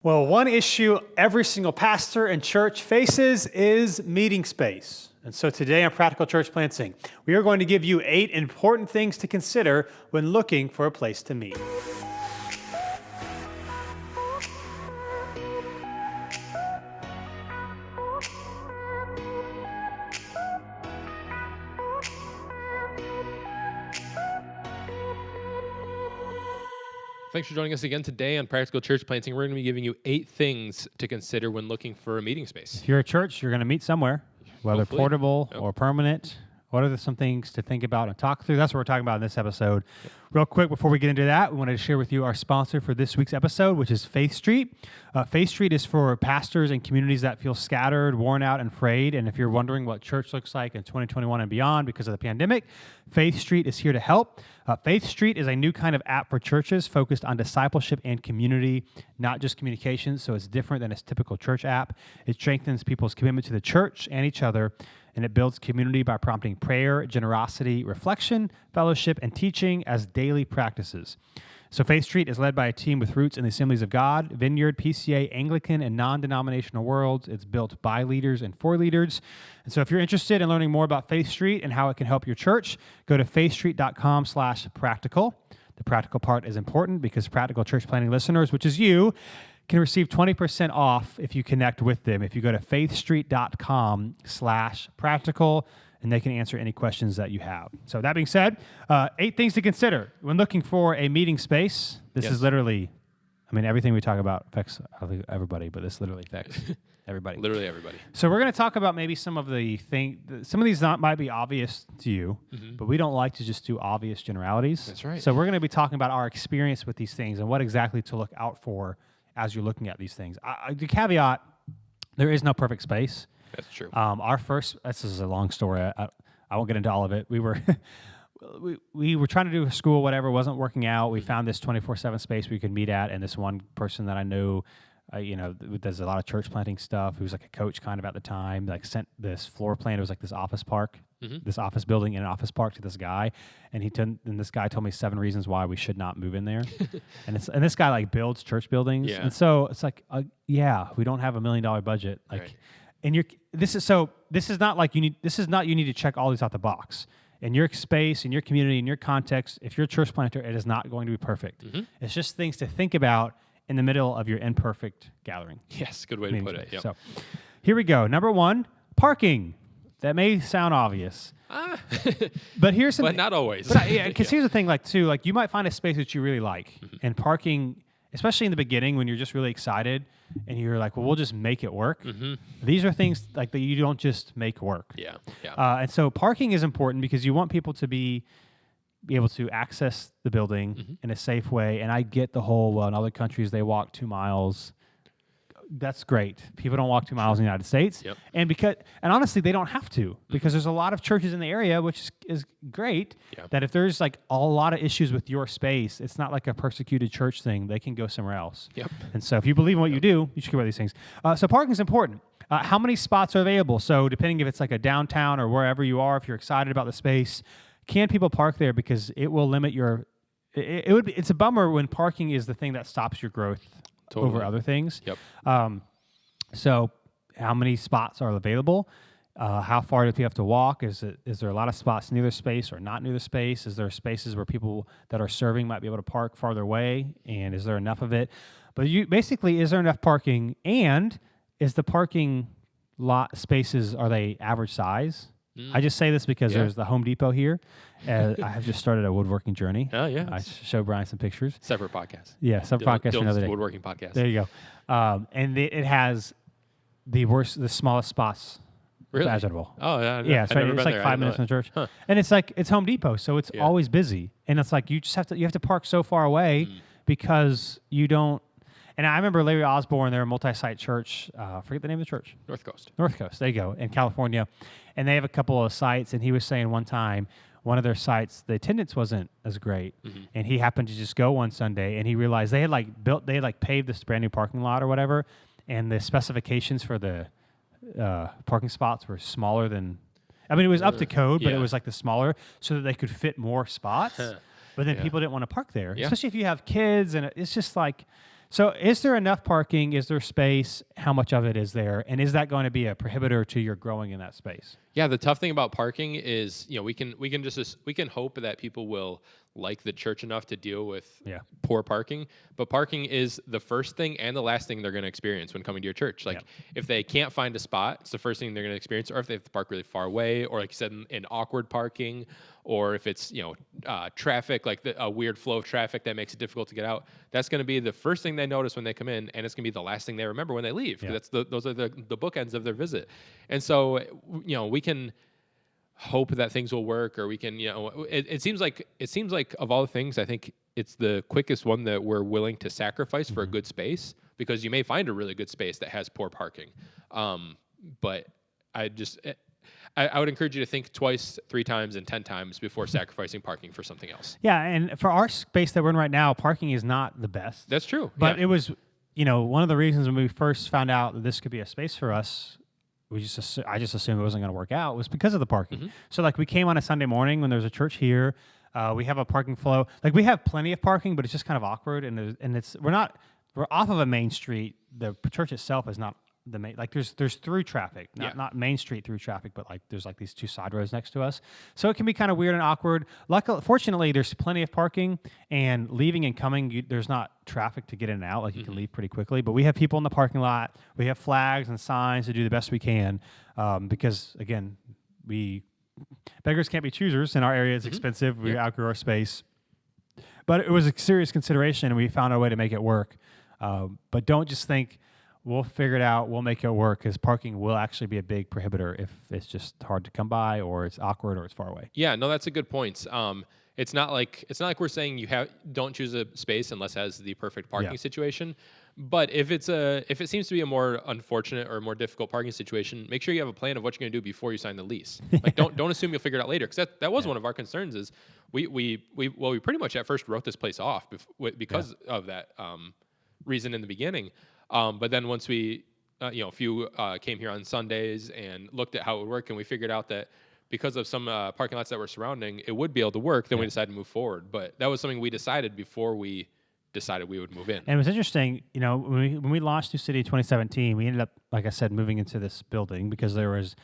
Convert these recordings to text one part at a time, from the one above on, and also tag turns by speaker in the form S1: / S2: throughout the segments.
S1: Well, one issue every single pastor and church faces is meeting space. And so today on Practical Church Planting, we are going to give you 8 important things to consider when looking for a place to meet.
S2: Thanks for joining us again today on Practical Church Planting. We're going to be giving you 8 things to consider when looking for a meeting space.
S1: If you're a church, you're going to meet somewhere, whether
S2: Hopefully.
S1: portable or permanent. What are some things to think about and talk through? That's what we're talking about in this episode. Real quick, before we get into that, we wanted to share with you our sponsor for this week's episode, which is Faith Street. Faith Street is for pastors and communities that feel scattered, worn out, and frayed. And if you're wondering what church looks like in 2021 and beyond because of the pandemic, Faith Street is here to help. Faith Street is a new kind of app for churches focused on discipleship and community, not just communications. So it's different than a typical church app. It strengthens people's commitment to the church and each other, and it builds community by prompting prayer, generosity, reflection, fellowship, and teaching as daily practices. So Faith Street is led by a team with roots in the Assemblies of God, Vineyard, PCA, Anglican, and non-denominational worlds. It's built by leaders and for leaders. And so if you're interested in learning more about Faith Street and how it can help your church, go to faithstreet.com/practical. The practical part is important because Practical Church Planting listeners, which is you, can receive 20% off if you connect with them. If you go to faithstreet.com/practical, and they can answer any questions that you have. So that being said, 8 things to consider when looking for a meeting space. This is literally, everything we talk about affects everybody, but this literally affects everybody.
S2: Literally everybody.
S1: So we're going to talk about maybe some of these might be obvious to you, but we don't like to just do obvious generalities.
S2: That's right.
S1: So we're going to be talking about our experience with these things and what exactly to look out for as you're looking at these things. The caveat, there is no perfect space.
S2: That's true.
S1: This is a long story. I won't get into all of it. We were we were trying to do a school, whatever, it wasn't working out. We found this 24/7 space we could meet at, and this one person that I knew, does a lot of church planting stuff, who was like a coach kind of at the time, sent this floor plan. It was like this office park, this office building in an office park to this guy, and this guy told me 7 reasons why we should not move in there. and this guy builds church buildings, and so it's we don't have $1 million budget,
S2: Right.
S1: And this is not you need to check all these out the box. In your space, in your community, in your context, if you're a church planter, it is not going to be perfect. It's just things to think about in the middle of your imperfect gathering.
S2: Yes, good way to put it. Yep.
S1: So here we go. Number 1, parking. That may sound obvious. But here's some...
S2: But not always.
S1: Because here's the thing, you might find a space that you really like, and parking, especially in the beginning when you're just really excited, and you're like, well, we'll just make it work. These are things that you don't just make work.
S2: Yeah.
S1: And so parking is important because you want people to be able to access the building in a safe way. And I get the whole, in other countries, they walk 2 miles. That's great. People don't walk 2 miles in the United States.
S2: Yep.
S1: And honestly, they don't have to, because there's a lot of churches in the area, which is great, that if there's a lot of issues with your space, it's not like a persecuted church thing. They can go somewhere else.
S2: Yep.
S1: And so if you believe in what you do, you should care about these things. So parking is important. How many spots are available? So depending if it's a downtown or wherever you are, if you're excited about the space, can people park there? Because it will limit your... It's a bummer when parking is the thing that stops your growth over other things.
S2: Yep.
S1: So how many spots are available? How far do people have to walk? Is there a lot of spots near the space or not near the space? Is there spaces where people that are serving might be able to park farther away? And is there enough of it? But is there enough parking? And is the parking lot spaces, are they average size? I just say this because there's the Home Depot here. I have just started a woodworking journey.
S2: Oh, yeah.
S1: I show Brian some pictures.
S2: Separate podcast.
S1: Yeah, some podcast for another day.
S2: Woodworking podcast.
S1: There you go. And it has the smallest spots imaginable.
S2: Oh, yeah.
S1: Yeah, so it's 5 minutes from the church.
S2: Huh.
S1: And it's Home Depot, so it's always busy. And it's you have to park so far away because you don't. And I remember Larry Osborne, they're a multi-site church. Forget the name of the church.
S2: North Coast.
S1: There you go, in California. And they have a couple of sites, and he was saying one time, one of their sites, the attendance wasn't as great. And he happened to just go one Sunday, and he realized they had paved this brand new parking lot or whatever, and the specifications for the parking spots were smaller than... it was up to code, but it was the smaller, so that they could fit more spots. But then people didn't want to park there, especially if you have kids, and it's just So is there enough parking? Is there space? How much of it is there? And is that going to be a prohibitor to your growing in that space?
S2: Yeah, the tough thing about parking is, we can hope that people will like the church enough to deal with
S1: Yeah.
S2: poor parking, but parking is the first thing and the last thing they're going to experience when coming to your church. Like if they can't find a spot, it's the first thing they're going to experience, or if they have to park really far away, or like you said, in awkward parking, or if it's, traffic, like a weird flow of traffic that makes it difficult to get out. That's going to be the first thing they notice when they come in, and it's going to be the last thing they remember when they leave.
S1: Yeah.
S2: Those are the bookends of their visit. And so, we can hope that things will work, or we can, it seems like of all the things, I think it's the quickest one that we're willing to sacrifice for a good space, because you may find a really good space that has poor parking. But I would encourage you to think twice, 3 times, and 10 times before sacrificing parking for something else.
S1: Yeah, and for our space that we're in right now, parking is not the best.
S2: That's true.
S1: But it was, one of the reasons when we first found out that this could be a space for us, I just assumed it wasn't going to work out, was because of the parking.
S2: Mm-hmm.
S1: So like we came on a Sunday morning when there's a church here. We have a parking flow. Like we have plenty of parking, but it's just kind of awkward. And we're off of a main street. The church itself is not the main, like there's through traffic, not Main Street through traffic, but like there's like these 2 side roads next to us. So it can be kind of weird and awkward. Fortunately, there's plenty of parking, and leaving and coming, there's not traffic to get in and out. Like you can leave pretty quickly, but we have people in the parking lot. We have flags and signs to do the best we can, because again, beggars can't be choosers, and our area is expensive. We outgrew our space, but it was a serious consideration, and we found our way to make it work. But don't just think, we'll figure it out, we'll make it work, because parking will actually be a big prohibitor if it's just hard to come by, or it's awkward, or it's far away.
S2: Yeah, no, that's a good point. It's not like we're saying don't choose a space unless it has the perfect parking situation. But if it seems to be a more unfortunate or more difficult parking situation, make sure you have a plan of what you're going to do before you sign the lease. Like don't assume you'll figure it out later, because that was one of our concerns. Is we pretty much at first wrote this place off because of that reason in the beginning. But then once we, a few came here on Sundays and looked at how it would work, and we figured out that because of some parking lots that were surrounding, it would be able to work, then we decided to move forward. But that was something we decided before we decided we would move in.
S1: And it was interesting, when we launched New City in 2017, we ended up, like I said, moving into this building because there was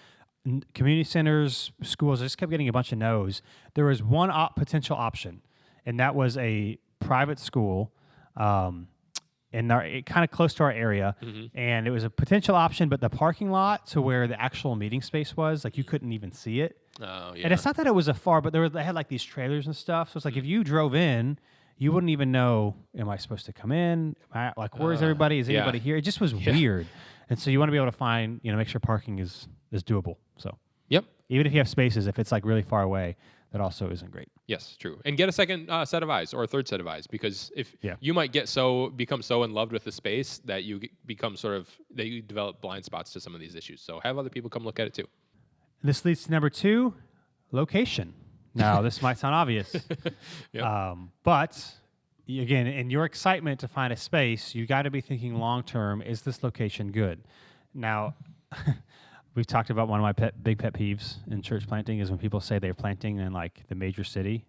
S1: community centers, schools, just kept getting a bunch of no's. There was one potential option, and that was a private school, and kind of close to our area, and it was a potential option, but the parking lot to where the actual meeting space was, like you couldn't even see it.
S2: Oh, yeah.
S1: And it's not that it was afar, but they had like these trailers and stuff. So it's like if you drove in, you wouldn't even know, am I supposed to come in? Where's everybody? Is anybody here? It just was weird. And so you want to be able to find, make sure parking is doable. So even if you have spaces, if it's like really far away, that also isn't great.
S2: Yes, true. And get a second set of eyes or a third set of eyes, because you might become so in love with the space that you that you develop blind spots to some of these issues. So have other people come look at it too.
S1: This leads to number 2, location. Now, this might sound obvious, but again, in your excitement to find a space, you got to be thinking long term. Is this location good? Now, we've talked about one of my big pet peeves in church planting is when people say they're planting in like the major city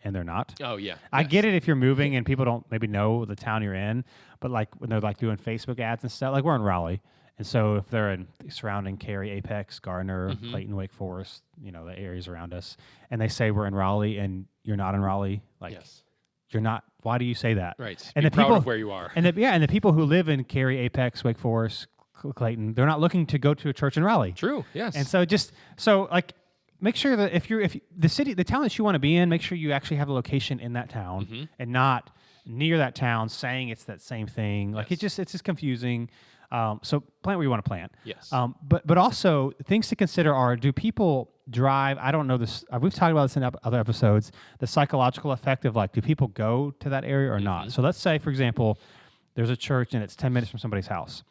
S1: and they're not.
S2: Oh yeah.
S1: I get it if you're moving and people don't maybe know the town you're in, but like when they're like doing Facebook ads and stuff, like we're in Raleigh. And so if they're in surrounding Cary, Apex, Gardner, Clayton, Wake Forest, the areas around us, and they say we're in Raleigh and you're not in Raleigh, you're not. Why do you say that?
S2: Right.
S1: And
S2: Be
S1: the
S2: proud
S1: people
S2: of where you are.
S1: And the people who live in Cary, Apex, Wake Forest, Clayton, they're not looking to go to a church in Raleigh.
S2: True. Yes.
S1: And so make sure that if the town that you want to be in, make sure you actually have a location in that town and not near that town saying it's that same thing. Like it's just confusing. So plant where you want to plant.
S2: Yes.
S1: But also things to consider are, do people drive? I don't know this. We've talked about this in other episodes, the psychological effect of like, do people go to that area or not? So let's say, for example, there's a church and it's 10 minutes from somebody's house.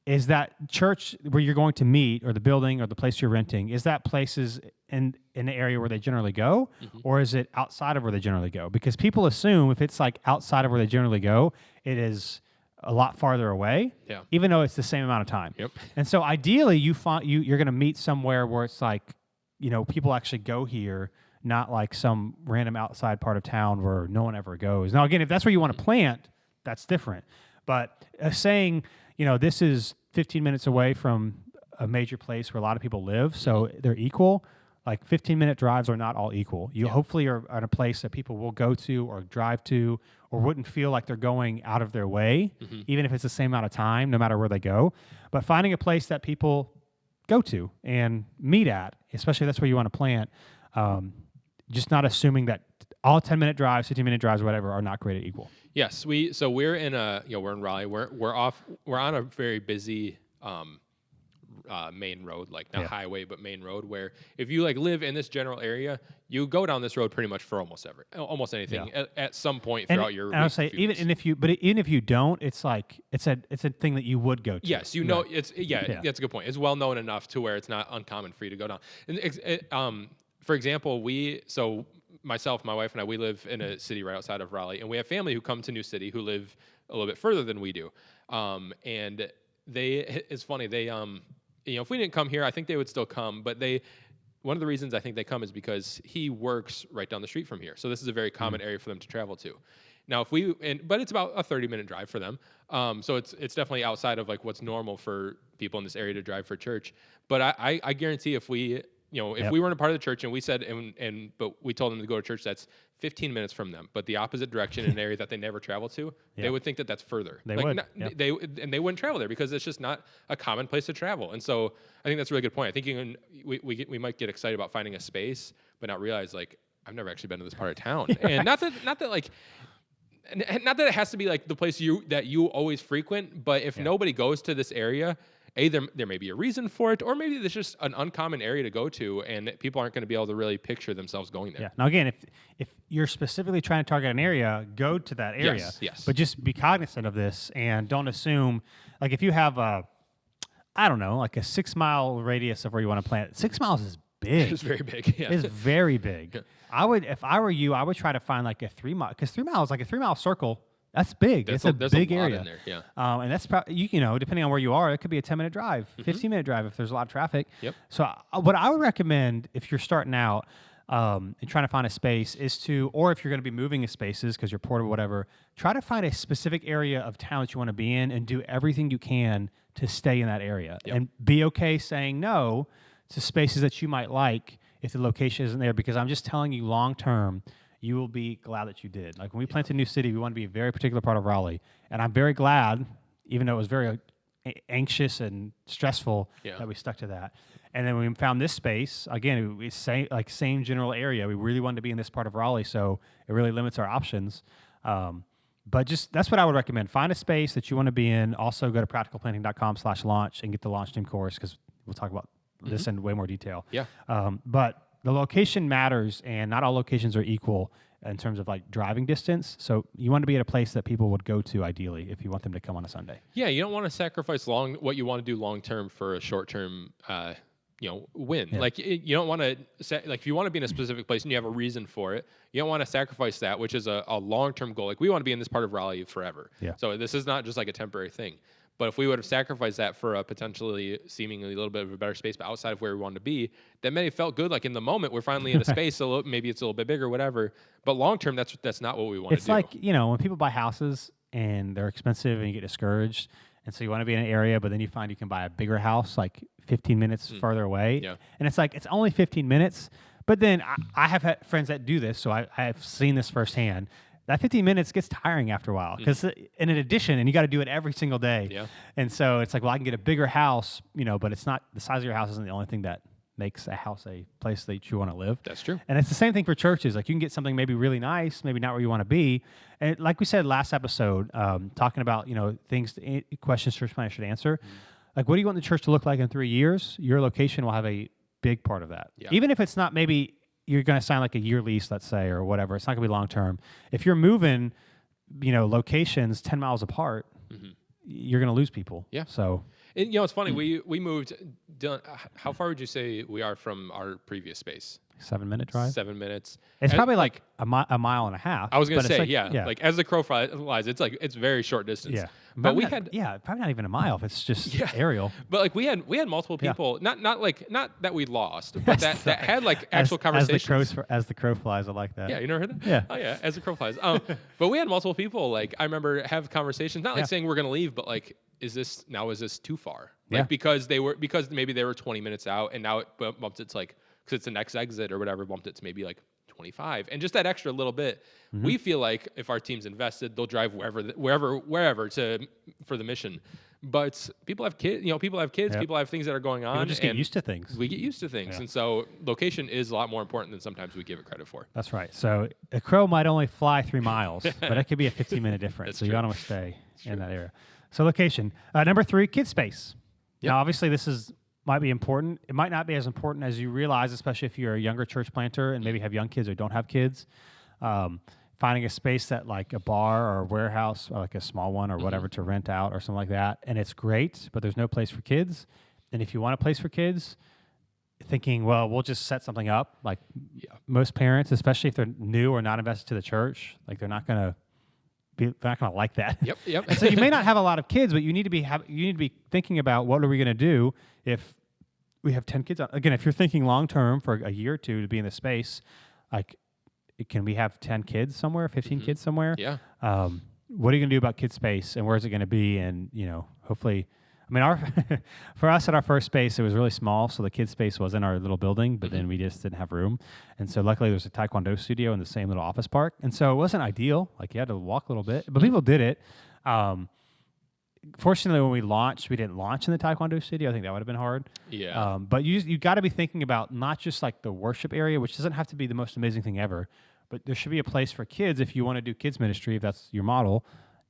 S1: Is that church where you're going to meet, or the building or the place you're renting, is that places in the area where they generally go, or is it outside of where they generally go? Because people assume if it's like outside of where they generally go, it is a lot farther away, even though it's the same amount of time.
S2: Yep.
S1: And so ideally, you're going to meet somewhere where it's like, people actually go here, not like some random outside part of town where no one ever goes. Now, again, if that's where you want to plant, that's different. But saying, this is 15 minutes away from a major place where a lot of people live, so they're equal. Like 15-minute drives are not all equal. You hopefully are at a place that people will go to or drive to or wouldn't feel like they're going out of their way, even if it's the same amount of time, no matter where they go. But finding a place that people go to and meet at, especially if that's where you want to plant, just not assuming that all 10-minute drives, 15-minute drives, whatever, are not created equal.
S2: Yes, we're in we're in Raleigh. We're on a very busy main road, like not highway, but main road, where if you like live in this general area, you go down this road pretty much for almost anything at some point throughout your.
S1: And I'll say even if you don't, it's like it's a thing that you would go to.
S2: Yes, it's that's a good point. It's well known enough to where it's not uncommon for you to go down. And for example, myself, my wife, and I, we live in a city right outside of Raleigh, and we have family who come to New City who live a little bit further than we do. And it's funny, if we didn't come here, I think they would still come, but one of the reasons I think they come is because he works right down the street from here. So this is a very common area for them to travel to. Now, but it's about a 30-minute drive for them. So it's definitely outside of like what's normal for people in this area to drive for church. But I guarantee if we we weren't a part of the church and we said, but we told them to go to church that's 15 minutes from them, but the opposite direction in an area that they never travel to, they would think that that's further.
S1: They would.
S2: They wouldn't travel there because it's just not a common place to travel. And so I think that's a really good point. I think we might get excited about finding a space, but not realize like I've never actually been to this part of town. And not that it has to be like the place that you always frequent, but if nobody goes to this area, there may be a reason for it, or maybe there's just an uncommon area to go to, and people aren't going to be able to really picture themselves going there.
S1: Yeah. Now, again, if you're specifically trying to target an area, go to that area.
S2: Yes.
S1: But just be cognizant of this, and don't assume, like if you have like a 6-mile radius of where you want to plant, 6 miles is big.
S2: It's very big. Yeah.
S1: It's very big. Yeah. If I were you, I would try to find like a 3 mile, because 3 miles, like a 3-mile circle. That's big. It's a big area.
S2: In there, yeah.
S1: And that's probably, depending on where you are, it could be a 10-minute drive, 15-minute drive if there's a lot of traffic.
S2: Yep.
S1: So what I would recommend if you're starting out and trying to find a space is or if you're going to be moving spaces because you're portable, whatever, try to find a specific area of town that you want to be in and do everything you can to stay in that area. Yep. And be okay saying no to spaces that you might like if the location isn't there, because I'm just telling you long-term, you will be glad that you did. Like when we planted New City, we wanted to be a very particular part of Raleigh. And I'm very glad, even though it was very anxious and stressful, that we stuck to that. And then when we found this space, again, it's same general area. We really wanted to be in this part of Raleigh, so it really limits our options. But that's what I would recommend. Find a space that you want to be in. Also go to practicalplanting.com/launch and get the launch team course, because we'll talk about this in way more detail.
S2: Yeah.
S1: But the location matters, and not all locations are equal in terms of like driving distance. So you want to be at a place that people would go to ideally if you want them to come on a Sunday.
S2: Yeah, you don't want to sacrifice what you want to do long term for a short term win. Yeah. Like you don't want to if you want to be in a specific place and you have a reason for it, you don't want to sacrifice that, which is a long term goal. Like we want to be in this part of Raleigh forever. Yeah. So this is not just like a temporary thing. But if we would have sacrificed that for a potentially seemingly a little bit of a better space, but outside of where we wanted to be, that may have felt good. Like in the moment, we're finally in a space, maybe it's a little bit bigger, whatever. But long term, that's not what we want to do.
S1: It's like, when people buy houses and they're expensive and you get discouraged, and so you want to be in an area, but then you find you can buy a bigger house like 15 minutes further away. Yeah. And it's like, it's only 15 minutes. But then I have had friends that do this, so I have seen this firsthand. That 15 minutes gets tiring after a while, because in addition, and you got to do it every single day. Yeah. And so it's like, well, I can get a bigger house, but it's not, the size of your house isn't the only thing that makes a house a place that you want to live.
S2: That's true.
S1: And it's the same thing for churches. Like you can get something maybe really nice, maybe not where you want to be. And like we said last episode, talking about, questions church planners should answer. Like, what do you want the church to look like in 3 years? Your location will have a big part of that. Yeah. Even if it's not maybe you're going to sign like a year lease, let's say, or whatever. It's not going to be long-term. If you're moving, locations 10 miles apart, you're going to lose people. Yeah. So,
S2: it's funny. We moved. How far would you say we are from our previous space?
S1: 7-minute drive.
S2: 7 minutes.
S1: It's
S2: And,
S1: probably like a mile and a half.
S2: I was gonna
S1: but it's
S2: say,
S1: like,
S2: yeah, like as the crow flies, it's very short distance.
S1: Yeah.
S2: But we
S1: Probably
S2: had
S1: not, probably not even a mile if it's just
S2: Yeah.
S1: aerial.
S2: But like we had multiple
S1: Yeah.
S2: people, not that we lost, but that had like actual conversations.
S1: As the crow flies, I like that.
S2: Yeah, you never heard that?
S1: Yeah.
S2: Oh yeah, as the crow flies. But we had multiple people. Like I remember have conversations, not like
S1: Yeah.
S2: saying we're gonna leave, but like, is this too far? Like
S1: Yeah.
S2: because maybe they were 20 minutes out, and now it bumped it to like, because it's the next exit or whatever, bumped it to maybe like 25, and just that extra little bit.
S1: Mm-hmm.
S2: We feel like if our team's invested, they'll drive wherever for the mission. But people have kids. People have kids.
S1: Yep.
S2: People have things that are going on.
S1: People just get
S2: and
S1: used to things.
S2: We get used to things,
S1: Yeah.
S2: and so location is a lot more important than sometimes we give it credit for.
S1: That's right. So a crow might only fly 3 miles, but it could be a 15-minute difference.
S2: That's
S1: So you
S2: true.
S1: want to stay in that area. So location. Number 3, kid space.
S2: Yep.
S1: Now, obviously, might be important. It might not be as important as you realize, especially if you're a younger church planter and maybe have young kids or don't have kids. Finding a space that like a bar or a warehouse, or like a small one or whatever to rent out or something like that. And it's great, but there's no place for kids. And if you want a place for kids, thinking, well, we'll just set something up. Like most parents, especially if they're new or not invested to the church, like they're not going to like that.
S2: Yep.
S1: And so you may not have a lot of kids, but you need to be thinking about what are we going to do if we have 10 kids. Again, if you're thinking long term for a year or two to be in the space, like, can we have 10 kids somewhere, 15 kids somewhere?
S2: Yeah.
S1: What are you going to do about kid space, and where is it going to be? And hopefully, I mean, for us at our first space, it was really small, so the kid space was in our little building, but then we just didn't have room. And so luckily, there's a Taekwondo studio in the same little office park, and so it wasn't ideal. Like you had to walk a little bit, but people did it. Fortunately, when we launched, we didn't launch in the Taekwondo studio. I think that would have been hard.
S2: Yeah.
S1: But you got to be thinking about not just like the worship area, which doesn't have to be the most amazing thing ever, but there should be a place for kids if you want to do kids ministry, if that's your model.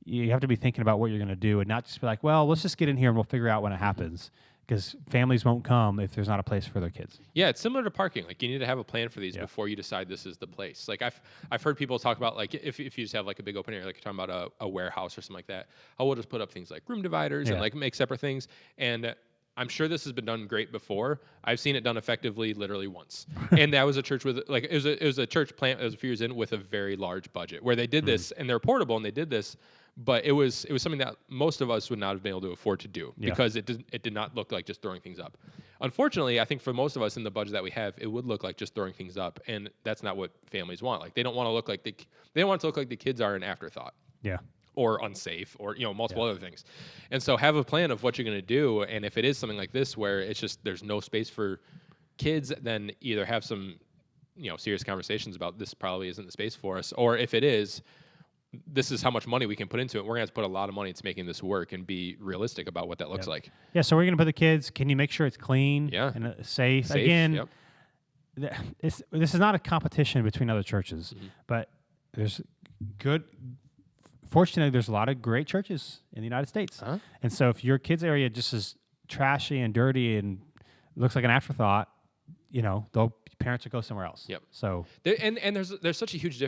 S1: You have to be thinking about what you're going to do and not just be like, well, let's just get in here and we'll figure out when it happens, because families won't come if there's not a place for their kids.
S2: Yeah, it's similar to parking. Like you need to have a plan for these before you decide this is the place. Like I've heard people talk about like if you just have like a big open area, like you're talking about a warehouse or something like that. Oh, we'll just put up things like room dividers and like make separate things. And I'm sure this has been done great before. I've seen it done effectively literally once. And that was a church with like it was a church plant that was a few years in with a very large budget where they did this, and they're portable and they did this. But it was something that most of us would not have been able to afford to do because it did not look like just throwing things up. Unfortunately, I think for most of us in the budget that we have, it would look like just throwing things up, and that's not what families want. Like they don't want to look like they don't want it to look like the kids are an afterthought.
S1: Yeah.
S2: Or unsafe, or multiple other things. And so have a plan of what you're going to do, and if it is something like this where it's just there's no space for kids, then either have some serious conversations about this probably isn't the space for us, or if it is, this is how much money we can put into it. We're going to have to put a lot of money into making this work and be realistic about what that looks like.
S1: Yeah, so we're going to put the kids. Can you make sure it's clean and safe? Again, this is not a competition between other churches, but there's fortunately, there's a lot of great churches in the United States. And so if your kids' area just is trashy and dirty and looks like an afterthought, parents will go somewhere else.
S2: Yep.
S1: So
S2: there's such a huge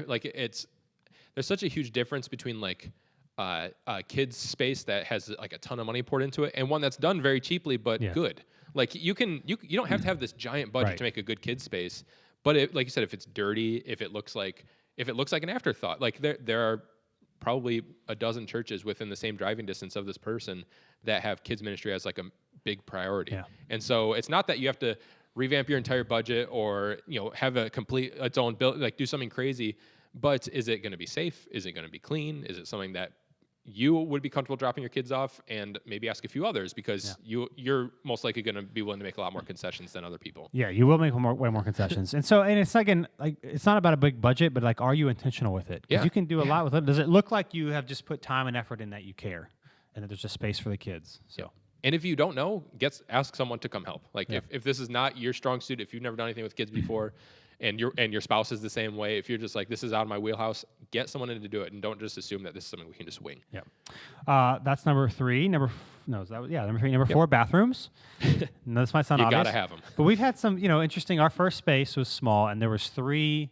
S2: there's such a huge difference between like a kid's space that has like a ton of money poured into it and one that's done very cheaply but good. Like you don't have to have this giant budget to make a good kid space, but like you said, if it's dirty, if it looks like an afterthought, like there are probably a dozen churches within the same driving distance of this person that have kids ministry as like a big priority. Yeah. And so it's not that you have to revamp your entire budget or have a complete its own build, like do something crazy. But is it going to be safe? Is it going to be clean? Is it something that you would be comfortable dropping your kids off, and maybe ask a few others because you're most likely going to be willing to make a lot more concessions than other people. Yeah,
S1: you will make way more concessions. And it's again, like it's not about a big budget, but like, are you intentional with it? Because you can do a lot with it. Does it look like you have just put time and effort in that you care, and that there's just space for the kids? So.
S2: And if you don't know, ask someone to come help. Like if this is not your strong suit, if you've never done anything with kids before, and your spouse is the same way, if you're just like, this is out of my wheelhouse, get someone in to do it, and don't just assume that this is something we can just wing.
S1: Yeah. That's number 3. Number 3. Number 4, bathrooms. No, this might sound obvious.
S2: You gotta have them.
S1: But we've had some, interesting. Our first space was small, and there was 3.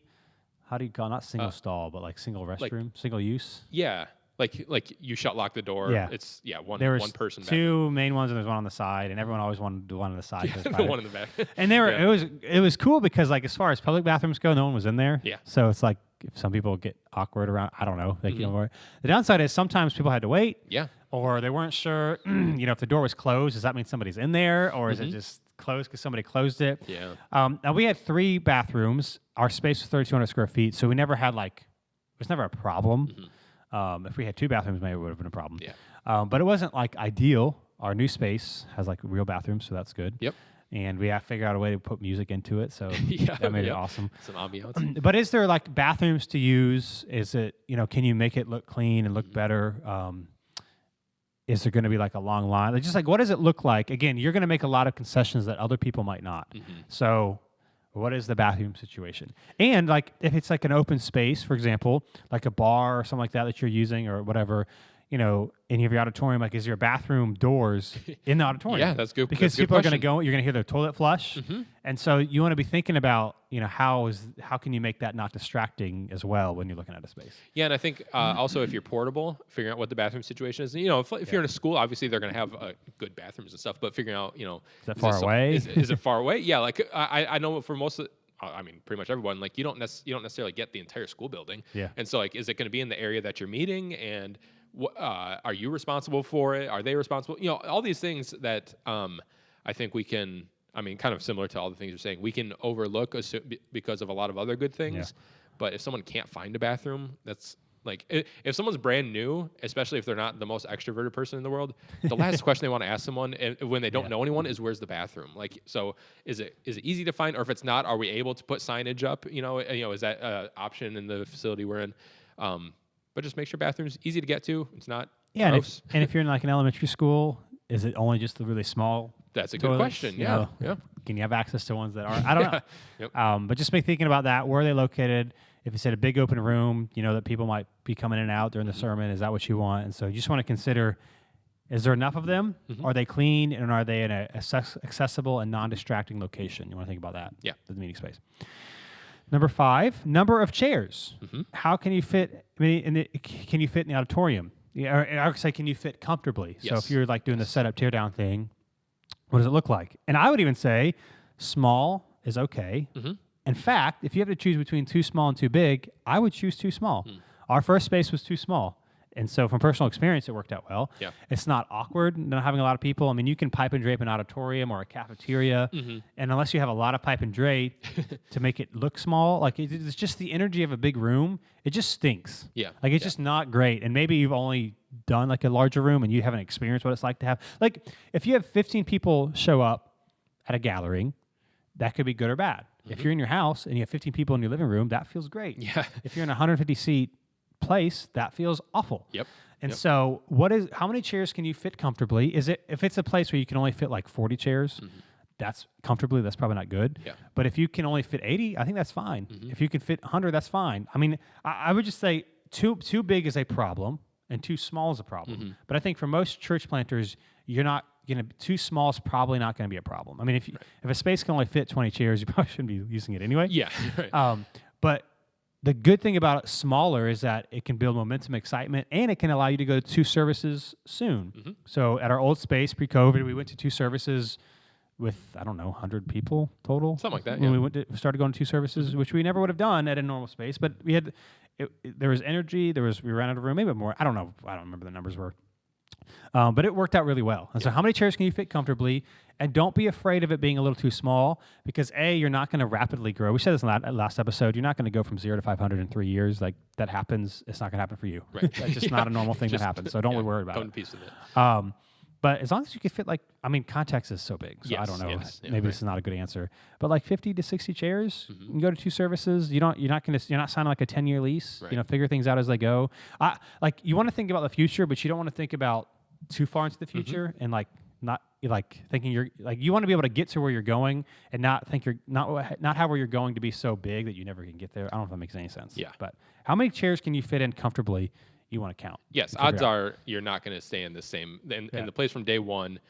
S1: How do you call not single stall, but like single restroom, single use?
S2: Yeah. like you lock the door.
S1: Yeah.
S2: It's one
S1: There was
S2: one person.
S1: two main ones, and there's one on the side, and everyone always wanted the one on the side.
S2: Yeah, the one in the back.
S1: And it was cool because like as far as public bathrooms go, no one was in there.
S2: Yeah.
S1: So it's like if some people get awkward around, I don't know. They the downside is sometimes people had to wait.
S2: Yeah.
S1: Or they weren't sure. If the door was closed, does that mean somebody's in there, or is it just closed because somebody closed it?
S2: Yeah.
S1: Now we had 3 bathrooms. Our space was 3,200 square feet, so we never had it was never a problem. If we had 2 bathrooms, maybe it would have been a problem.
S2: Yeah.
S1: But it wasn't like ideal. Our new space has like real bathrooms, so that's good.
S2: Yep.
S1: And we have to figure out a way to put music into it, so that made it awesome.
S2: Some ambiance.
S1: But is there like bathrooms to use? Is it, can you make it look clean and look better? Is there going to be like a long line? Like, just like, what does it look like? Again, you're going to make a lot of concessions that other people might not. So what is the bathroom situation? And like, if it's like an open space, for example, like a bar or something like that you're using or whatever, and you have your auditorium, like, is your bathroom doors in the auditorium?
S2: Yeah, that's good.
S1: Because
S2: that's
S1: people
S2: good
S1: are going to go, you're going to hear the toilet flush. And so you want to be thinking about, how can you make that not distracting as well when you're looking at a space?
S2: Yeah, and I think also if you're portable, figuring out what the bathroom situation is. If you're in a school, obviously they're going to have good bathrooms and stuff, but figuring out, is
S1: that far away?
S2: Is it far away? Yeah, like I know for most of pretty much everyone, like you don't necessarily get the entire school building.
S1: Yeah.
S2: And so like, is it going to be in the area that you're meeting, and are you responsible for it? Are they responsible? All these things that I think we can, kind of similar to all the things you're saying, we can overlook because of a lot of other good things.
S1: Yeah.
S2: But if someone can't find a bathroom, that's like, if someone's brand new, especially if they're not the most extroverted person in the world, the last question they want to ask someone when they don't know anyone is, where's the bathroom? Like, so is it easy to find? Or if it's not, are we able to put signage up? Is that an option in the facility we're in? But just make sure bathroom's easy to get to. It's not gross.
S1: And if you're in like an elementary school, is it only just the really small?
S2: That's a
S1: toilets?
S2: good question. Yeah.
S1: Can you have access to ones that aren't? I don't know.
S2: Yep.
S1: But just be thinking about that. Where are they located? If it's in a big open room, that people might be coming in and out during the sermon. Is that what you want? And so you just want to consider, is there enough of them? Are they clean? And are they in an accessible and non-distracting location? You want to think about that.
S2: Yeah.
S1: The meeting space. Number 5, number of chairs. How can you fit? Can you fit in the auditorium? Yeah, or I would say, can you fit comfortably?
S2: Yes.
S1: So if you're like doing the setup tear down thing, what does it look like? And I would even say small is okay. In fact, if you have to choose between too small and too big, I would choose too small. Our first space was too small. And so from personal experience, it worked out well.
S2: Yeah.
S1: It's not awkward not having a lot of people. You can pipe and drape an auditorium or a cafeteria. And unless you have a lot of pipe and drape to make it look small, like it's just the energy of a big room. It just stinks.
S2: Yeah.
S1: Like it's just not great. And maybe you've only done like a larger room and you haven't experienced what it's like to have. Like if you have 15 people show up at a gathering, that could be good or bad. If you're in your house and you have 15 people in your living room, that feels great.
S2: Yeah.
S1: If you're in a 150 seat place, that feels awful.
S2: Yep.
S1: And so how many chairs can you fit comfortably? If it's a place where you can only fit like 40 chairs, that's probably not good.
S2: Yeah.
S1: But if you can only fit 80, I think that's fine. If you can fit 100, that's fine. I would just say too big is a problem and too small is a problem. But I think for most church planters, you're not too small is probably not going to be a problem. If a space can only fit 20 chairs, you probably shouldn't be using it anyway.
S2: Yeah. Right.
S1: But the good thing about it smaller is that it can build momentum, excitement, and it can allow you to go to 2 services soon. So at our old space pre-COVID, we went to 2 services with, 100 people total.
S2: Something like that,
S1: When we started going to 2 services, which we never would have done at a normal space. But we had, there was energy, we ran out of room, maybe more. I don't know. I don't remember the numbers were. But it worked out really well. And so how many chairs can you fit comfortably? And don't be afraid of it being a little too small because you're not going to rapidly grow. We said this in the last episode. You're not going to go from 0 to 500 in 3 years. Like that happens. It's not going to happen for you.
S2: Right.
S1: That's just not a normal thing that happens. So don't worry about it.
S2: Piece of it.
S1: But as long as you can fit context is so big. So I don't know. Maybe this is not a good answer. But like 50 to 60 chairs, you can go to 2 services. You're not signing like a 10-year lease.
S2: Right.
S1: Figure things out as they go. You want to think about the future, but you don't want to think about too far into the future and not thinking you want to be able to get to where you're going and not think not have where you're going to be so big that you never can get there. I don't know if that makes any sense.
S2: Yeah.
S1: But how many chairs can you fit in comfortably? You want to count.
S2: Yes. Odds are you're not going to stay in the same in the place from day one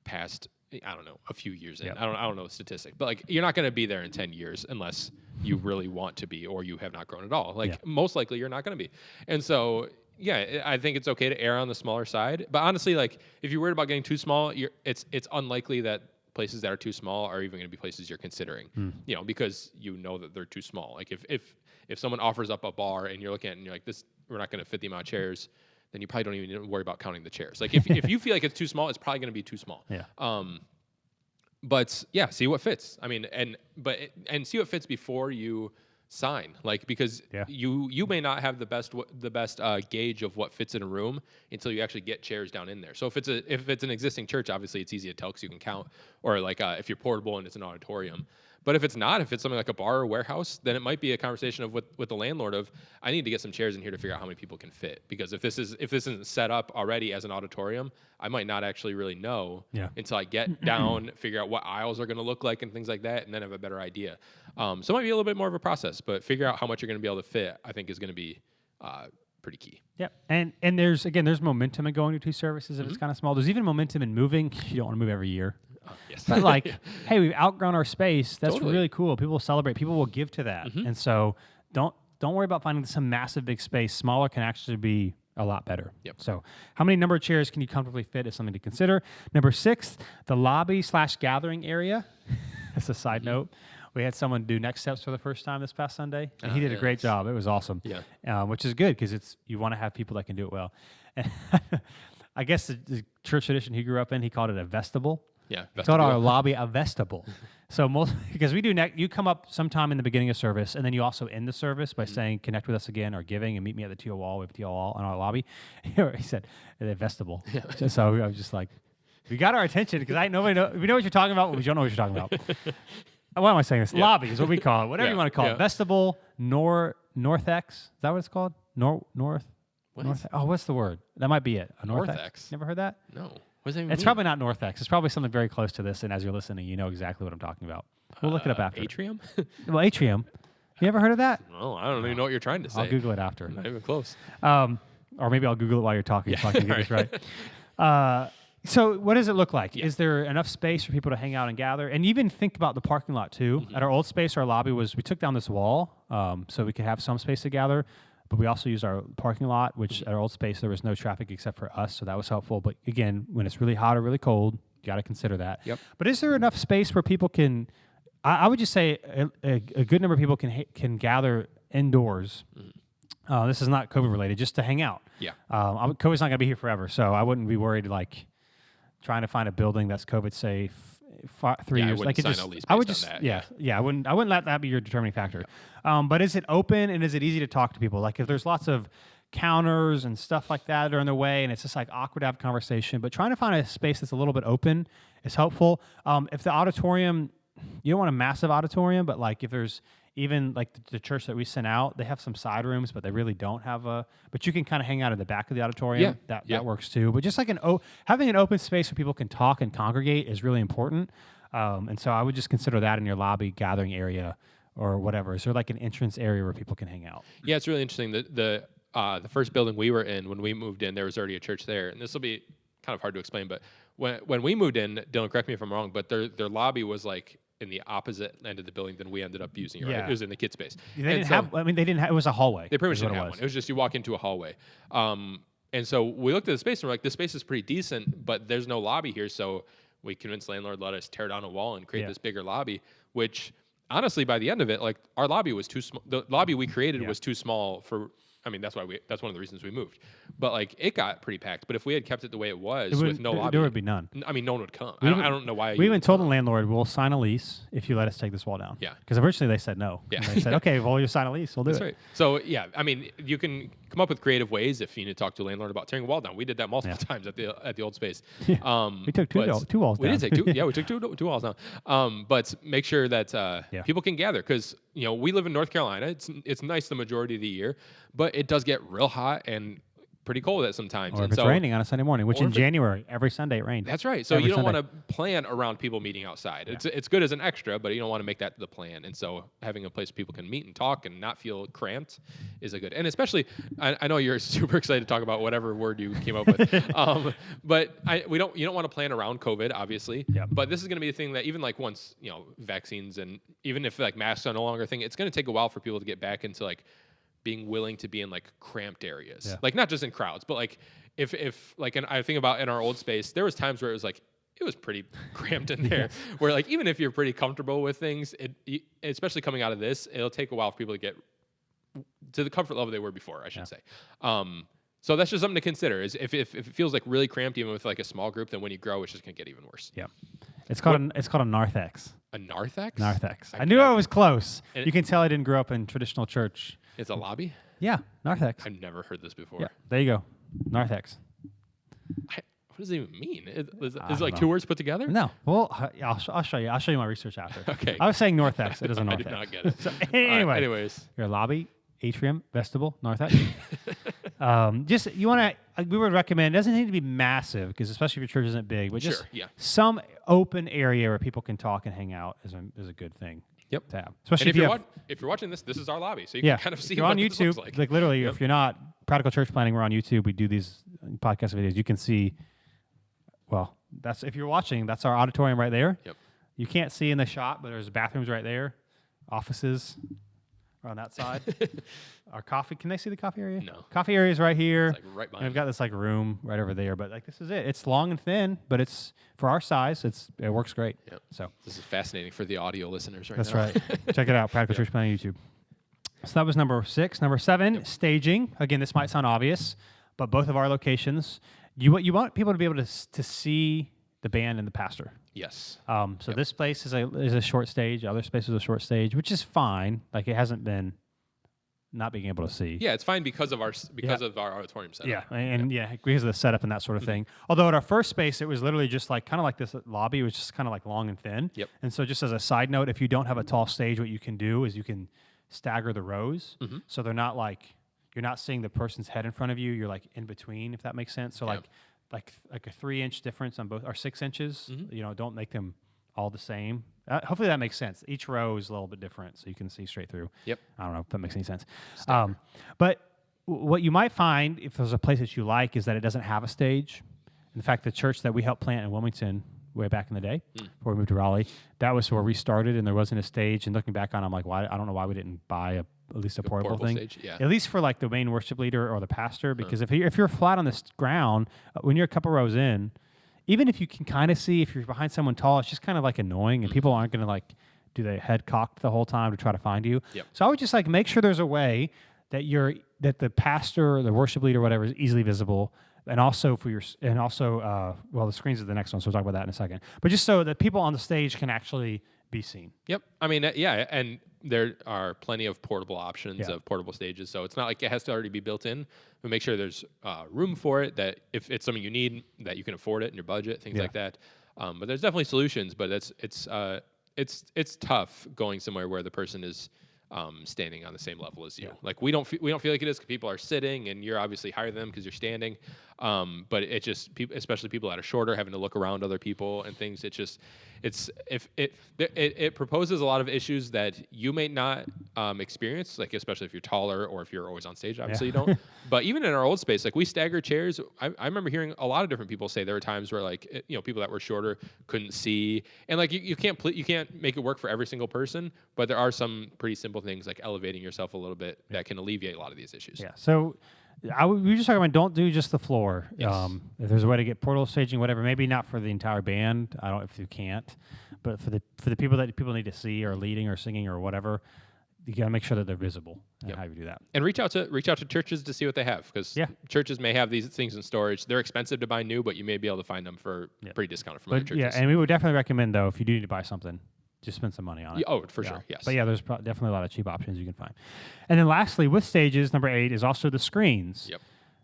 S2: past, I don't know, a few years in.
S1: Yep.
S2: I don't know the statistic, but you're not going to be there in 10 years unless you really want to be or you have not grown at all. Most likely you're not going to be. And so yeah, I think it's okay to err on the smaller side. But honestly, like if you're worried about getting too small, it's unlikely that places that are too small are even going to be places you're considering. You know, because you know that they're too small. Like if someone offers up a bar and you're looking at it and you're like, this, we're not going to fit the amount of chairs, then you probably don't even need to worry about counting the chairs. Like if you feel like it's too small, it's probably going to be too small.
S1: Yeah.
S2: But yeah, see what fits. I mean, and see what fits before you sign. Like because you may not have the best gauge of what fits in a room until you actually get chairs down in there. So if it's an existing church, obviously it's easy to tell because you can count. Or like if you're portable and it's an auditorium. But if it's not, if it's something like a bar or warehouse, then it might be a conversation of with the landlord of, I need to get some chairs in here to figure out how many people can fit. Because if this isn't set up already as an auditorium, I might not actually really know until I get down, figure out what aisles are going to look like and things like that, and then have a better idea. So it might be a little bit more of a process, but figure out how much you're going to be able to fit, I think is going to be pretty key.
S1: Yeah, and there's momentum in going to 2 services if it's kind of small. There's even momentum in moving. You don't want to move every year.
S2: Yes.
S1: But like, hey, we've outgrown our space. That's
S2: Totally.
S1: really cool. People will celebrate. People will give to that. And so don't worry about finding some massive big space. Smaller can actually be a lot better.
S2: Yep.
S1: So how many number of chairs can you comfortably fit is something to consider. Number 6, the lobby/gathering area. That's a side note. We had someone do Next Steps for the first time this past Sunday, and he did a great job. It was awesome.
S2: Yeah.
S1: Which is good because you want to have people that can do it well. And I guess the church tradition he grew up in, he called it a vestibule.
S2: Yeah,
S1: We called our lobby a vestibule. So because we do you come up sometime in the beginning of service, and then you also end the service by saying, "Connect with us again," or giving, and meet me at the teal wall. We have a teal wall in our lobby. He said, "The vestibule." So I was just like, "We got our attention," because we know what you're talking about, but we don't know what you're talking about. Why am I saying this? Lobby is what we call it. Whatever you want to call it. Vestibule, Northex. Is that what it's called? North. Oh, what's the word? That might be it. A Northex. Never heard that?
S2: No. What does that even
S1: It's
S2: mean?
S1: probably not Northex. It's probably something very close to this, and as you're listening, you know exactly what I'm talking about. We'll look it up after.
S2: Atrium?
S1: Well, atrium. You ever heard of that?
S2: Well, I don't even know what you're trying to say.
S1: I'll Google it after.
S2: Not even close.
S1: Or maybe I'll Google it while you're talking so I can get this right. So what does it look like? Is there enough space for people to hang out and gather? And even think about the parking lot, too. At our old space, our lobby we took down this wall so we could have some space to gather. But we also used our parking lot, which at our old space, there was no traffic except for us, so that was helpful. But again, when it's really hot or really cold, you got to consider that.
S2: Yep.
S1: But is there enough space where people can, I would just say a good number of people can gather indoors. This is not COVID related, just to hang out.
S2: Yeah.
S1: COVID's not going to be here forever, so I wouldn't be worried like trying to find a building that's COVID safe. 3 years.
S2: I would just
S1: I wouldn't let that be your determining factor. But is it open and is it easy to talk to people? Like if there's lots of counters and stuff like that are in the way and it's just like awkward to have conversation, but trying to find a space that's a little bit open is helpful. If the auditorium, you don't want a massive auditorium, but like if there's even like the church that we sent out, they have some side rooms, but they really don't have but you can kind of hang out at the back of the auditorium. That works too. But just like having an open space where people can talk and congregate is really important. And so I would just consider that in your lobby gathering area or whatever. Is there like an entrance area where people can hang out?
S2: Yeah, it's really interesting. The first building we were in, when we moved in, there was already a church there. And this will be kind of hard to explain, but when we moved in, Dylan, correct me if I'm wrong, but their lobby was like in the opposite end of the building than we ended up using. Right? It was in the kid space.
S1: They didn't have. It was a hallway.
S2: They pretty much didn't have one. It was just you walk into a hallway. And so we looked at the space and we're like, this space is pretty decent, but there's no lobby here. So we convinced the landlord to let us tear down a wall and create this bigger lobby, which honestly, by the end of it, like our lobby was too small. The lobby we created was too small for. I mean, that's one of the reasons we moved. But like, it got pretty packed. But if we had kept it the way it was with no lobby,
S1: there would be none.
S2: I mean, no one would come. I don't know why.
S1: We even told the landlord, we'll sign a lease if you let us take this wall down.
S2: Yeah.
S1: Because originally they said no.
S2: Yeah.
S1: And they said, okay, well, you sign a lease, we'll do it.
S2: That's right. So yeah, I mean, you can come up with creative ways if you need to talk to a landlord about tearing a wall down. We did that multiple times at the old space.
S1: We took two walls down.
S2: We did take two. Yeah, we took two walls down. But make sure that people can gather because we live in North Carolina. It's nice the majority of the year, but it does get real hot and pretty cold at sometimes.
S1: Or if it's raining on a Sunday morning, which in January, every Sunday it rained.
S2: That's right. So you don't want to plan around people meeting outside. Yeah. It's good as an extra, but you don't want to make that the plan. And so having a place people can meet and talk and not feel cramped is a good. And especially, I know you're super excited to talk about whatever word you came up with. But you don't want to plan around COVID, obviously.
S1: Yep.
S2: But this is going to be a thing that even like once vaccines and even if like masks are no longer a thing, it's going to take a while for people to get back into like being willing to be in like cramped areas,
S1: Yeah.
S2: like not just in crowds, but like if like, and I think about in our old space, there was times where it was like, it was pretty cramped in there where like, even if you're pretty comfortable with things, especially coming out of this, it'll take a while for people to get to the comfort level they were before, I should say. So that's just something to consider is if it feels like really cramped, even with like a small group, then when you grow, it's just going to get even worse.
S1: Yeah. It's called a narthex.
S2: A narthex?
S1: Narthex. I knew I was close. You can tell I didn't grow up in traditional church.
S2: It's a lobby?
S1: Yeah, narthex.
S2: I've never heard this before.
S1: Yeah, there you go. Narthex.
S2: What does it even mean? Is it like
S1: know.
S2: 2 words put together?
S1: No. Well, I'll show you. I'll show you my research after.
S2: Okay.
S1: I was saying narthex. It is a
S2: I
S1: narthex.
S2: did not get it.
S1: So,
S2: All right,
S1: anyway.
S2: anyways.
S1: Your lobby, atrium, vestibule, narthex. Just you want to. We would recommend. It doesn't need to be massive because especially if your church isn't big, but just some open area where people can talk and hang out is a good thing.
S2: Yep.
S1: To have. Especially
S2: and if you're watching this is our lobby, so you can kind of see
S1: if you're
S2: what
S1: on
S2: this
S1: YouTube.
S2: looks like.
S1: Literally, if you're not Practical Church Planning, we're on YouTube. We do these podcast videos. You can see. Well, that's if you're watching. That's our auditorium right there.
S2: Yep.
S1: You can't see in the shot, but there's bathrooms right there, offices are on that side. Our coffee. Can they see the coffee area?
S2: No.
S1: Coffee area is right here.
S2: It's like right behind.
S1: And we've got this like room right over there, but like this is it. It's long and thin, but it's for our size. It works great.
S2: Yep.
S1: So
S2: this is fascinating for the audio listeners right
S1: that's
S2: now.
S1: right. Check it out, Practical Church Planning YouTube. So that was number 6. Number 7, staging. Again, this might sound obvious, but both of our locations, you want people to be able to see the band and the pastor.
S2: Yes.
S1: So this place is a short stage. Other space is a short stage, which is fine. Like it hasn't been not being able to see.
S2: Yeah, it's fine because of our auditorium setup.
S1: Yeah, and because of the setup and that sort of thing. Although at our first space, it was literally just like kind of like this lobby. It was just kind of like long and thin.
S2: Yep.
S1: And so just as a side note, if you don't have a tall stage, what you can do is you can stagger the rows, so they're not like you're not seeing the person's head in front of you. You're like in between, if that makes sense. So like a 3-inch difference on both, or 6 inches. Don't make them all the same. Hopefully that makes sense. Each row is a little bit different, so you can see straight through.
S2: Yep.
S1: I don't know if that makes any sense. But what you might find, if there's a place that you like, is that it doesn't have a stage. In fact, the church that we helped plant in Wilmington way back in the day, before we moved to Raleigh, that was where we started, and there wasn't a stage. And looking back on it, I'm like, why? I don't know why we didn't buy at least a portable thing.
S2: Stage, yeah.
S1: At least for like the main worship leader or the pastor, because if you're flat on the ground, when you're a couple rows in, even if you can kind of see, if you're behind someone tall, it's just kind of like annoying, and people aren't going to like do their head cocked the whole time to try to find you.
S2: Yep.
S1: So I would just like make sure there's a way that the pastor or the worship leader or whatever is easily visible, and also the screens is the next one, so we'll talk about that in a second. But just so that people on the stage can actually be seen.
S2: Yep. I mean, and there are plenty of portable options of portable stages, so it's not like it has to already be built in. But make sure there's room for it. That if it's something you need, that you can afford it in your budget, things like that. But there's definitely solutions. But it's tough going somewhere where the person is standing on the same level as you.
S1: Yeah.
S2: Like we don't feel like it is because people are sitting, and you're obviously higher than them because you're standing. But it just especially people that are shorter, having to look around other people and things. It proposes a lot of issues that you may not experience, like especially if you're taller or if you're always on stage. Obviously you don't. But even in our old space, like we stagger chairs. I remember hearing a lot of different people say there were times where like people that were shorter couldn't see, and like you can't make it work for every single person. But there are some pretty simple things like elevating yourself a little bit that can alleviate a lot of these issues.
S1: Yeah. So we were just talking about don't do just the floor.
S2: Yes.
S1: If there's a way to get portable staging, whatever, maybe not for the entire band. I don't if you can't, but for the people that people need to see or leading or singing or whatever, you got to make sure that they're visible. And how you do that.
S2: And reach out to churches to see what they have, because churches may have these things in storage. They're expensive to buy new, but you may be able to find them for pretty discounted from other churches.
S1: Yeah, and we would definitely recommend though if you do need to buy something, just spend some money on it.
S2: Oh, for sure, yes.
S1: But there's definitely a lot of cheap options you can find. And then lastly, with stages, number 8 is also the screens.
S2: Yep.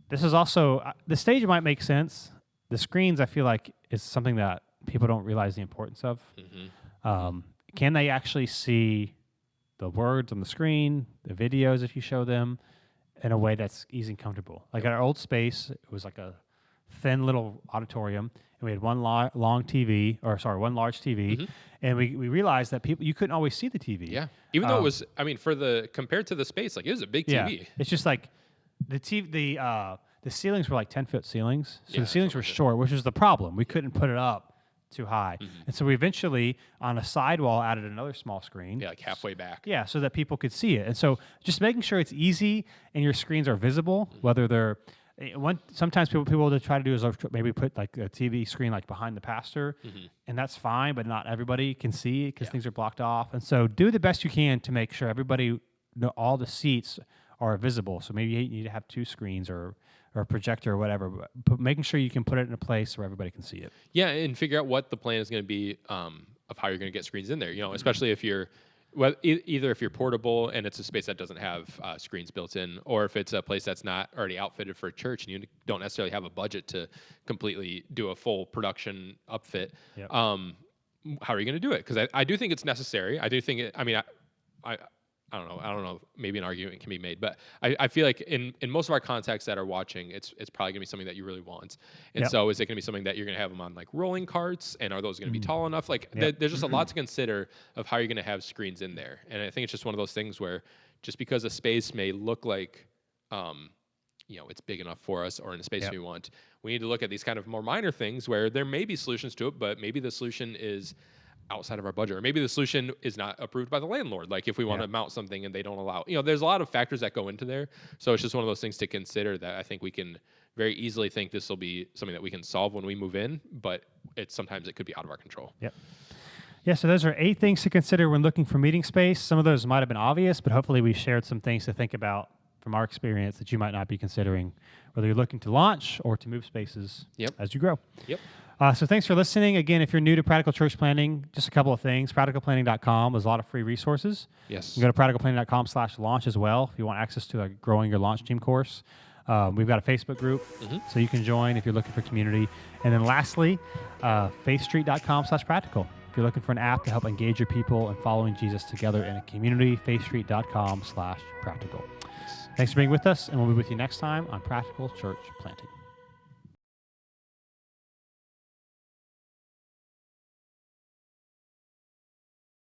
S1: This is also, the stage might make sense. The screens, I feel like, is something that people don't realize the importance of. Can they actually see the words on the screen, the videos if you show them, in a way that's easy and comfortable? Like at our old space, it was like a thin little auditorium, and we had one large TV, and we realized that you couldn't always see the TV.
S2: Yeah, even though it was, compared to the space, like it was a big TV.
S1: Yeah, it's just like the ceilings were like 10-foot ceilings, so the ceilings were short, which was the problem. We couldn't put it up too high. And so we eventually, on a sidewall, added another small screen.
S2: Yeah, like halfway back.
S1: Yeah, so that people could see it. And so just making sure it's easy and your screens are visible, whether they're sometimes people to try to do is maybe put like a TV screen like behind the pastor, and that's fine, but not everybody can see because things are blocked off. And so do the best you can to make sure everybody, all the seats are visible. So maybe you need to have 2 screens or a projector or whatever, but making sure you can put it in a place where everybody can see it.
S2: Yeah, and figure out what the plan is going to be of how you're going to get screens in there. Especially if you're either if you're portable and it's a space that doesn't have screens built in, or if it's a place that's not already outfitted for a church and you don't necessarily have a budget to completely do a full production upfit.
S1: Yep.
S2: How are you going to do it? Because I do think it's necessary. I do think I don't know. Maybe an argument can be made, but I feel like in most of our contacts that are watching, it's probably gonna be something that you really want. And so is it gonna be something that you're gonna have them on like rolling carts, and are those gonna be tall enough? Like there's just a lot to consider of how you're gonna have screens in there. And I think it's just one of those things where just because a space may look like it's big enough for us or in a space we want, we need to look at these kind of more minor things where there may be solutions to it, but maybe the solution is outside of our budget, or maybe the solution is not approved by the landlord. Like if we want to mount something and they don't allow, there's a lot of factors that go into there. So it's just one of those things to consider that I think we can very easily think this will be something that we can solve when we move in, but sometimes it could be out of our control.
S1: Yep. Yeah, so those are 8 things to consider when looking for meeting space. Some of those might have been obvious, but hopefully we shared some things to think about from our experience that you might not be considering, whether you're looking to launch or to move spaces as you grow.
S2: Yep.
S1: So thanks for listening. Again, if you're new to Practical Church Planting, just a couple of things. Practicalplanting.com, there's a lot of free resources.
S2: Yes.
S1: You can go to practicalplanting.com/launch as well if you want access to a Growing Your Launch Team course. We've got a Facebook group, so you can join if you're looking for community. And then lastly, faithstreet.com/practical. If you're looking for an app to help engage your people and following Jesus together in a community, faithstreet.com/practical. Thanks for being with us, and we'll be with you next time on Practical Church Planting.